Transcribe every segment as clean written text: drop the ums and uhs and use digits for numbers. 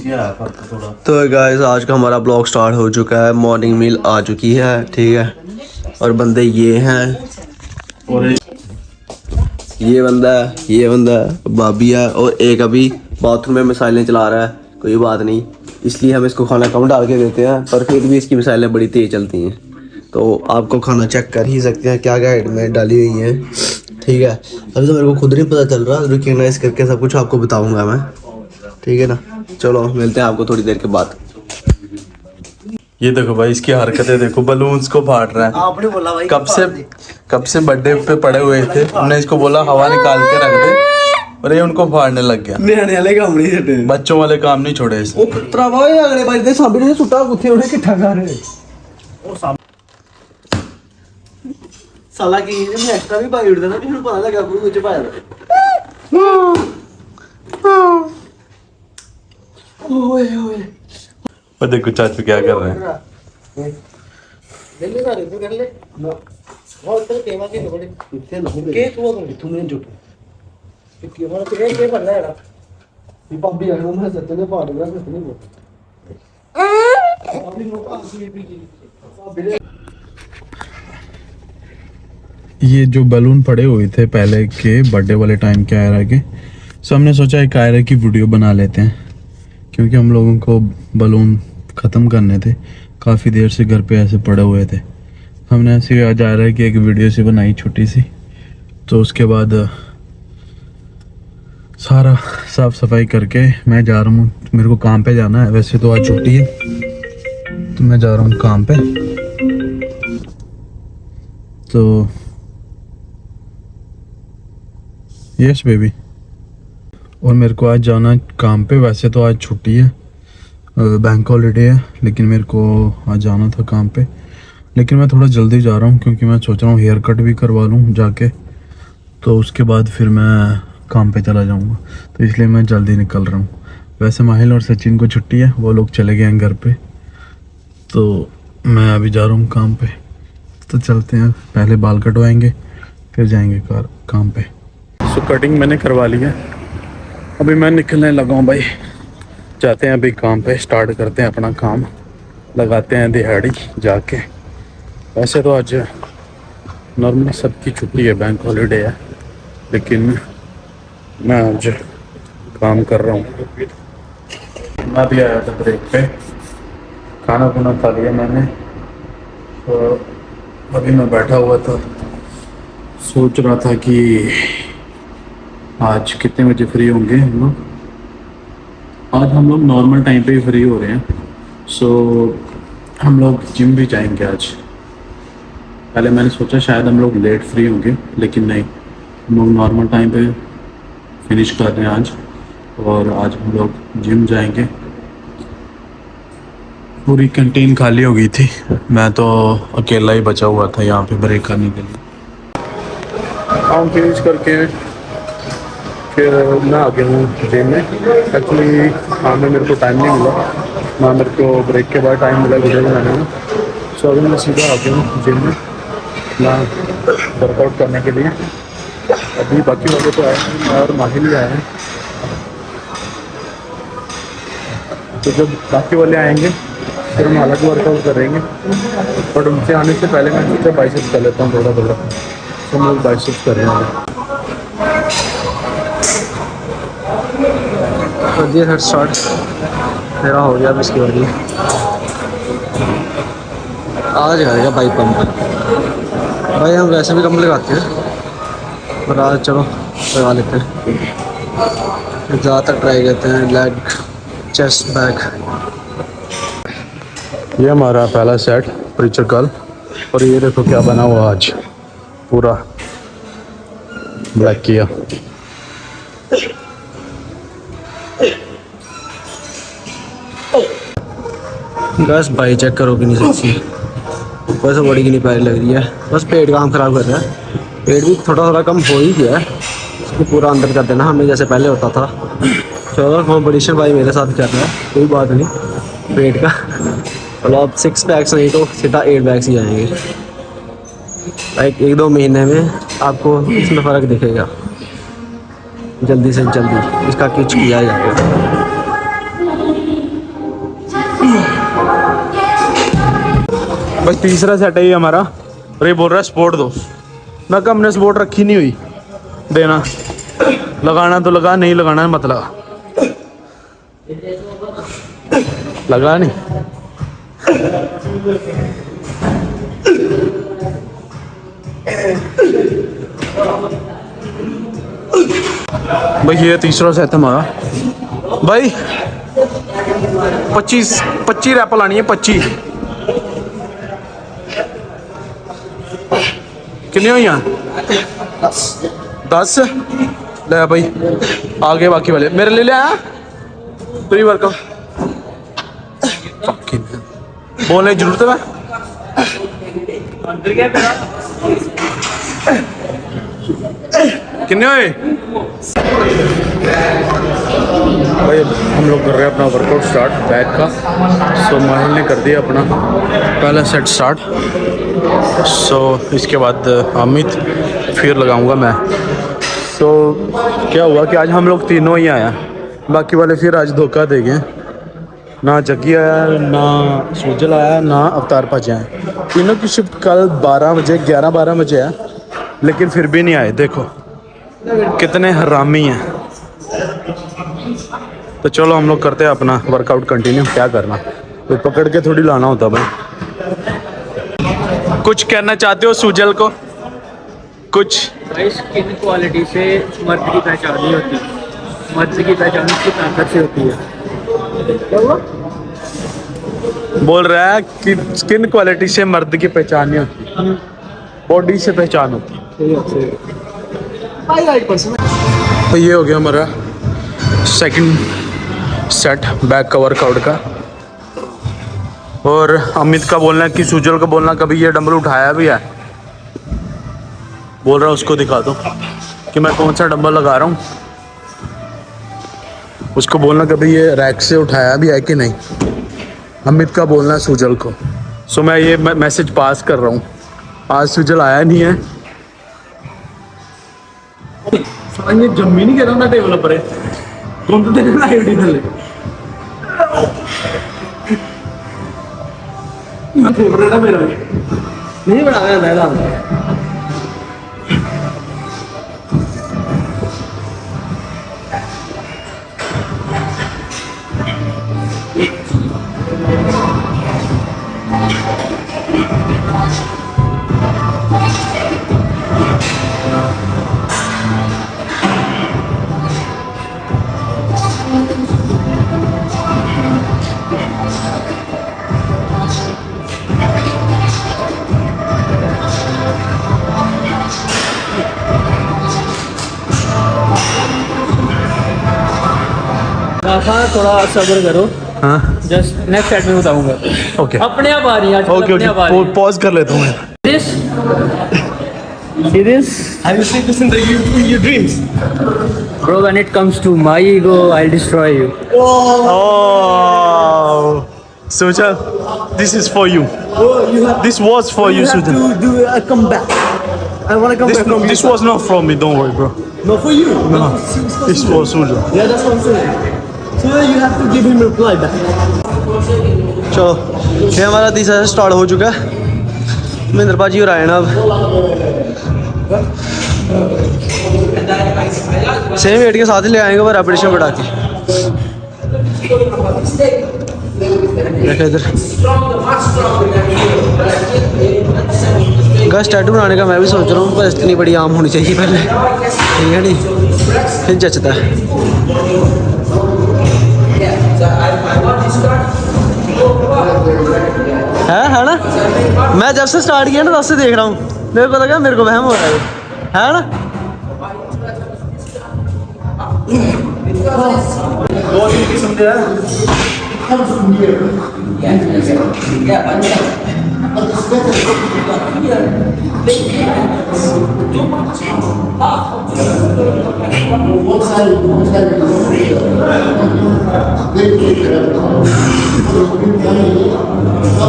तो गाइस आज का हमारा ब्लॉग स्टार्ट हो चुका है। मॉर्निंग मील आ चुकी है, ठीक है। और बंदे ये हैं, और ये बंदा है, भाभी है, और एक अभी बाथरूम में मिसाइलें चला रहा है। कोई बात नहीं, इसलिए हम इसको खाना कम डाल के देते हैं, पर फिर भी इसकी मिसाइलें बड़ी तेज़ चलती हैं। तो आपको खाना चेक कर ही सकते हैं क्या गाइड में डाली हुई है, ठीक है। अभी तो मेरे को खुद नहीं पता चल रहा, रिकग्नाइज करके सब कुछ आपको बताऊँगा मैं, ठीक है ना। चलो मिलते हैं आपको थोड़ी देर के बाद। ये देखो भाई, इसकी हरकतें देखो, बलून्स को फाड़ रहा है। आपने बोला भाई कब से बर्थडे पे पड़े हुए थे, हमने इसको बोला हवा निकाल के रख दे, और ये उनको फाड़ने लग गया। नियाने वाले काम नहीं छड्डे, बच्चों वाले काम नहीं छोड़े इसने। ओ पुत्रा भाई अगले बार दे सामने ने सुट्टा कुत्ते उन्हें किट्ठा कर रहे ओ साला की मैं एक्स्ट्रा भी पाई उड़ देना, फिर पता लगा कुछ पाया। ओए ओए और देखो चाचू क्या कर रहे हैं। ले ले सारे तू कर ले ना और तो केवा के बड़े इतने लोग के तू मैं जुट कि हमारा के बनना है ना ये पब्बी है हम सत्ते ने पाड़ रहा है नहीं वो अभी लोग आसी भी ये जो बलून पड़े हुए थे पहले के बर्थडे वाले टाइम के आयरा के, सो हमने सोचा एक आयरा की वीडियो बना लेते हैं, क्योंकि हम लोगों को बलून ख़त्म करने थे। काफ़ी देर से घर पे ऐसे पड़े हुए थे। हमने ऐसे आज आ रहा है कि एक वीडियो सी बनाई छोटी सी, तो उसके बाद सारा साफ़ सफाई करके मैं जा रहा हूँ। मेरे को काम पे जाना है, वैसे तो आज छुट्टी है, तो मैं जा रहा हूँ काम पे। तो यस बेबी, और मेरे को आज जाना है काम पे। वैसे तो आज छुट्टी है, बैंक हॉलीडे है, लेकिन मेरे को आज जाना था काम पे। लेकिन मैं थोड़ा जल्दी जा रहा हूँ, क्योंकि मैं सोच रहा हूँ हेयर कट भी करवा लूँ जाके, तो उसके बाद फिर मैं काम पे चला जाऊँगा, तो इसलिए मैं जल्दी निकल रहा हूँ। वैसे माहिल और सचिन को छुट्टी है, वो लोग चले गए हैं घर पे, तो मैं अभी जा रहा हूँ काम पे। तो चलते हैं, पहले बाल कटवाएंगे फिर जाएंगे काम पे। सो कटिंग मैंने करवा ली है, अभी मैं निकलने लगा हूँ भाई। जाते हैं अभी काम पे, स्टार्ट करते हैं अपना काम, लगाते हैं दिहाड़ी जाके। वैसे तो आज नॉर्मली सबकी छुट्टी है, बैंक हॉलीडे है, लेकिन मैं आज काम कर रहा हूँ। मैं भी आया था ब्रेक पे, खाना खुना खा लिया मैंने, तो अभी मैं बैठा हुआ था, सोच रहा था कि आज कितने बजे फ्री होंगे हम लोग। आज हम लोग नॉर्मल टाइम पे ही फ्री हो रहे हैं, सो हम लोग जिम भी जाएंगे आज। पहले मैंने सोचा शायद हम लोग लेट फ्री होंगे, लेकिन नहीं, हम लोग नॉर्मल टाइम पे फिनिश कर रहे हैं आज, और आज हम लोग जिम जाएंगे। पूरी कैंटीन खाली हो गई थी, मैं तो अकेला ही बचा हुआ था यहाँ पे ब्रेक करने के लिए। काम फिनिश करके फिर मैं आ गया हूँ जिम में। एक्चुअली काम में मेरे को टाइम नहीं मिला ना, मेरे को ब्रेक के बाद टाइम मिला वीडियो बनाने में। सो अभी मैं सीधा आ गया हूँ जिम में ना वर्कआउट करने के लिए। अभी बाकी वाले तो आए हैं और माहिल ही आए हैं, तो जब बाकी वाले आएंगे फिर हम अलग वर्कआउट करेंगे। बट उनसे आने से पहले मैं सोचा बाइसेप्स कर लेता हूँ थोड़ा थोड़ा, तो हम लोग बाइसेप्स कर रहे हैं। ये हेड स्टार्ट मेरा हो गया, अब इसकी बारी आज आएगा बाइक पंप। भाई हम वैसे भी कम लगाते हैं, पर आज चलो लगा लेते हैं। ज़्यादातर ट्राई करते हैं लेग, चेस्ट, बैक। ये हमारा पहला सेट प्रीचर कल, और ये देखो क्या बना हुआ आज, पूरा ब्लैक किया। बस भाई चेक करो कि नहीं सेक्सी, वैसे बॉडी की नहीं प्यारी लग रही है, बस पेट काम खराब कर रहा है। पेट भी थोड़ा थोड़ा कम हो ही गया है, इसको पूरा अंदर कर देना हमें जैसे पहले होता था। चलो कॉम्पिटिशन भाई मेरे साथ कर रहा है, कोई बात नहीं पेट का। चलो अब 6 पैक्स नहीं तो सीधा 8 पैक्स ही आएंगे। लाइक 1-2 महीने में आपको इसमें फ़र्क दिखेगा, जल्दी से जल्दी इसका किच किया जाएगा। बस तीसरा सेट है ये हमारा। और ये बोल रहा है स्पोर्ट दो। मैं कहा हमने स्पोर्ट रखी नहीं हुई, देना लगाना तो लगा, नहीं लगाना मत लगा। लगा नहीं। भाई ये तीसरा सेट हमारा। भाई 25 रैप लानी है। 25 कितने हुई हैं? 10। ले भाई आगे बाकी वाले मेरे ले आया प्री वर्कआउट। बोलने की जरूरत है कितने हुए? भाई हम लोग कर रहे हैं अपना वर्कआउट स्टार्ट बैक का। सो माहिल ने कर दिया अपना पहला सेट स्टार्ट। सो इसके बाद अमित, फिर लगाऊंगा मैं। सो क्या हुआ कि आज हम लोग तीनों ही आया, बाकी वाले फिर आज धोखा दे गए। ना जग्गी आया, ना सूजल आया, ना अवतार पाजी आए। तीनों की शिफ्ट कल 12 बजे 11-12 बजे है, लेकिन फिर भी नहीं आए। देखो कितने हरामी हैं। तो चलो हम लोग करते हैं अपना वर्कआउट कंटिन्यू। क्या करना, तो पकड़ के थोड़ी लाना होता भाई। कुछ कहना चाहते हो सूजल को? कुछ भाई स्किन क्वालिटी से मर्द की पहचान नहीं होती, मर्द की पहचान उसकी ताकत से होती है। बोल रहा है कि स्किन क्वालिटी से मर्द की पहचान नहीं होती, बॉडी से पहचान होती है। तो ये हो गया हमारा सेकंड सेट बैक का वर्कआउट का। और अमित का बोलना है कि सूजल को बोलना कभी ये डंबल उठाया भी है। बोल रहा है उसको दिखा दो कि मैं कौन सा डंबल लगा रहा हूँ। उसको बोलना कभी ये रैक से उठाया भी है कि नहीं। अमित का बोलना है सूजल को। सो मैं ये मैसेज पास कर रहा हूँ। आज सूजल आया नहीं है। ये जम्मी नहीं कह टेबल पर कौन तो तेरे लाइव डी थले फेवरेट है मेरा, नहीं बनाया मैं थोड़ा सब्र करो। हाँ जस्ट नेक्स्ट सेट में बताऊंगा। ओके अपने आप आ रही है। ओके ओके पॉज कर लेता हूँ मैं। This see this? Have you seen this in your dreams? Bro, when it comes to my ego, I'll destroy you. Oh, Sujal, this is for you. Oh, you have. This was for you, You have Sujal. to do a comeback. I want to come back from you. This was not from me. Don't worry, bro. No, for you. No, it's for Sujal. Yeah, that's what I'm saying. So you have to give him a reply back. चलो ये हमारा तीसरा set start हो चुका है। महेंद्र पाजी और आए ना अब सेम वेट के साथ ही ले आएंगे पर रेपिटेशन बढ़ा के। देखो इधर गस टैटू बनाने का मैं भी सोच रहा हूँ, पर इतनी बड़ी आम होनी चाहिए पहले, ठीक है नहीं फिर जचता है। है ना, मैं जब से स्टार्ट किया ना तब से देख रहा हूँ, मेरे को लगा मेरे को वहम हो रहा है ना।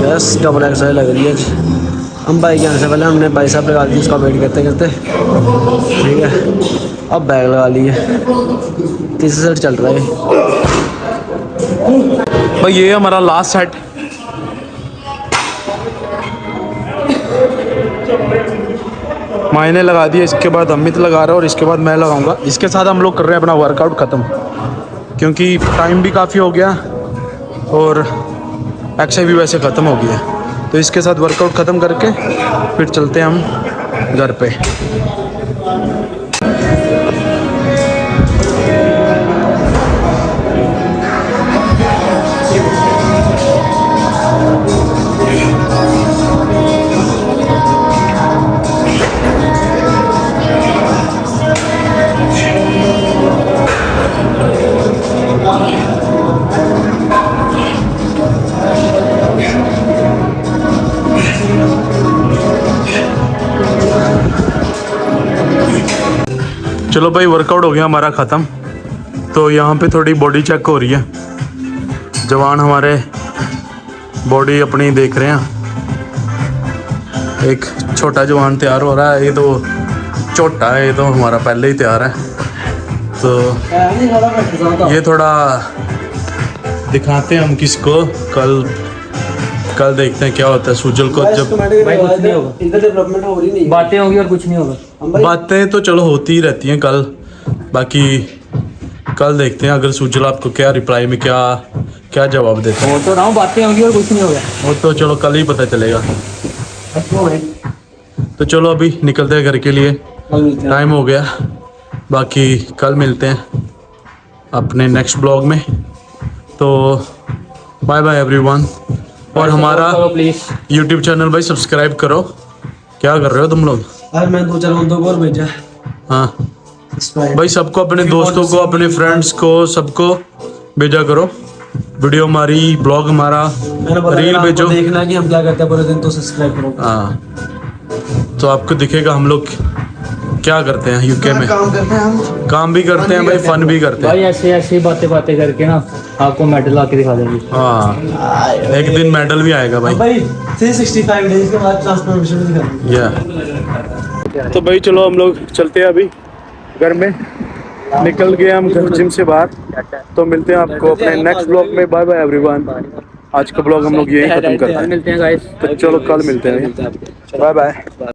यस डबल एक्सरसाइज लग रही है। हम बाइक के आने से पहले हमने बाइसेप लगा दी, उसका वेट करते करते, ठीक है। अब बैग लगा ली है, तीसरा सेट चल रहा है भाई। ये हमारा लास्ट सेट। मायने लगा दिए। इसके बाद अमित लगा रहा है और इसके बाद मैं लगाऊंगा। इसके साथ हम लोग कर रहे हैं अपना वर्कआउट ख़त्म, क्योंकि टाइम भी काफ़ी हो गया और एक्सरसाइज भी वैसे ख़त्म हो गया है। तो इसके साथ वर्कआउट ख़त्म करके फिर चलते हैं हम घर पे। चलो भाई, वर्कआउट हो गया हमारा ख़त्म। तो यहाँ पे थोड़ी बॉडी चेक हो रही है। जवान हमारे बॉडी अपनी देख रहे हैं। एक छोटा जवान तैयार हो रहा है। ये तो छोटा है, ये तो हमारा पहले ही तैयार है। तो ये थोड़ा दिखाते हैं हम किसको। कल देखते हैं क्या होता है। सुजल को जब भाई कुछ नहीं होगा, इधर डेवलपमेंट हो रही नहीं। बातें होंगी और कुछ नहीं होगा। बातें तो चलो होती ही रहती हैं कल। बाकी कल देखते हैं अगर सुजल आपको क्या रिप्लाई में क्या जवाब देते हैं। बोल तो रहा हूँ, बातें होंगी और कुछ नहीं होगा। वो तो चलो कल ही पता चलेगा। तो चलो अभी निकलते हैं घर के लिए, टाइम हो गया। बाकी कल मिलते हैं अपने नेक्स्ट ब्लॉग में। तो बाय बाय एवरीवन। और हमारा प्लीज यूट्यूब चैनल भाई सब्सक्राइब करो। क्या कर रहे हो तुम लोग? यार मैं 2-4 बंदों को और भेजा। हाँ भाई, सबको, अपने दोस्तों को, अपने फ्रेंड्स को, सबको भेजा करो वीडियो हमारी, ब्लॉग हमारा, रील भेजो। देखना कि हम क्या करते हैं पूरे दिन, तो सब्सक्राइब करो। हाँ, तो आपको दिखेगा हम लोग क्या करते हैं यूके में। काम करते हैं हम, काम भी करते हैं भाई, फन भी करते हैं भाई। ऐसे बातें करके ना आपको मेडल आके दिखा देंगे। हाँ, एक दिन मेडल भी आएगा भाई। भाई 365 डेज के बाद ट्रांसफॉर्मेशन भी दिखाएंगे। या तो भाई चलो हम लोग चलते हैं अभी घर में। निकल गए हम घर जिम से बाहर। तो मिलते हैं आपको अपने नेक्स्ट ब्लॉग में। Bye bye everyone. आज का ब्लॉग हम लोग यहीं खत्म करते हैं। मिलते हैं गाइस। तो चलो कल मिलते हैं। Bye bye.